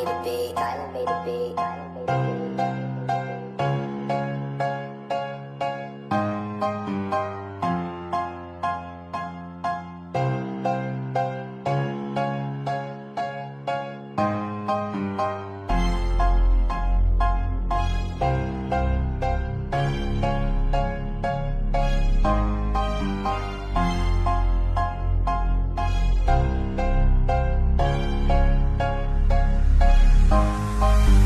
made a beat, Tyler made a beat, Tyler made a beat.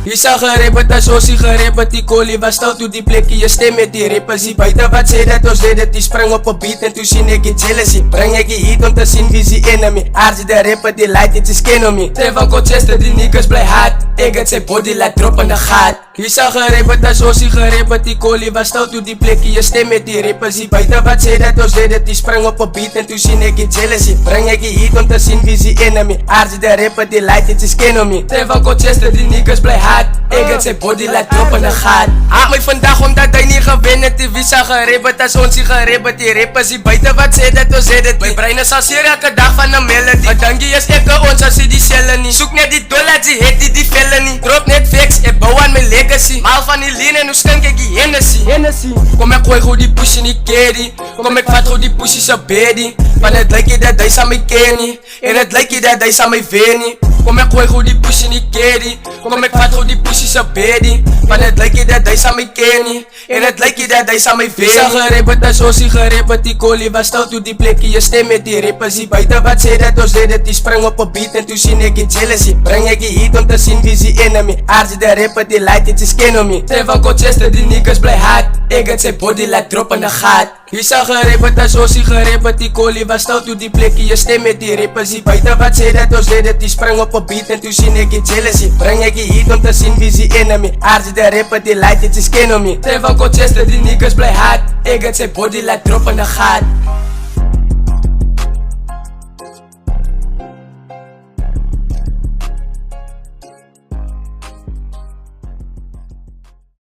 Isa gerepen, dat is die gerepen, die kolie was stout toe die plekje, je stem met die rippers die buiten wat sê dat ons deed het, die sprang op een beat en toen sien ek die jealousy, breng ek die heat om te sien wie is die enemy, RJ de rapper die light het is ken om me, Tre van Colchester die niggas bly hard, ek het sy body laat drop in de gat. Isa gerepen, dat is die gerepen, die kolie was stout toe die plekje, je stem met die rippers die buiten wat sê dat ons deed het, die sprang op een beat en toen sien ek die jealousy, breng ek die heat om te sien wie is die enemy, RJ de rapper die light het is ken om me, Tre van Colchester die niggas bly hard, ek het sy body laat drop in de gat. Haat my vandag omdat hy nie gewen het, die visa gerepen, as ons die gerepen, die rappers die buiten wat sê dat ons het het. My brein is al seer elke dag van een melody, maar dankie is ek ons as die selle nie. Soek net die dollars, die het die velle nie. Drop net facts, ek bou aan my legacy. Maal van die lean en hoe skink ek die Hennessy. Kom ek gooi goed die push in die carry, kom ek vat goed die push is a baddie. Want het lyk jy dat hy sa my ken nie, en het lyk jy dat hy sa my wen nie. Kom ek gooi goed die push in die carry, kom ek vat goed die push is a baddie. Want het lyk jy dat hy sa my ken nie, en het lyk jy dat hy sa my wen nie. Isa gerepen, as ons die gerepen, die kolie was stout toe die plekje, je stem met die rappers die buiten wat sê dat ons deed het, die spring op een beat en toen sien ek die jealousy, breng ek die heat om te sien wie is die enemy, RJ de rapper die light het is ken om me, Tre van Colchester die niggas bly hard, ek het sy body laat drop in de gat. Isa gerepen, as ons die gerepen, die kolie was stout toe die plekje, je stem met die rappers die buiten wat sê dat ons deed het, die spring op een beat en toen sien ek die jealousy, breng ek die heat om te sien wie is die enemy, RJ de rapper die light het is ken om me, Tre van Colchester die niggas bly hard, ek het sy body laat drop in de gat.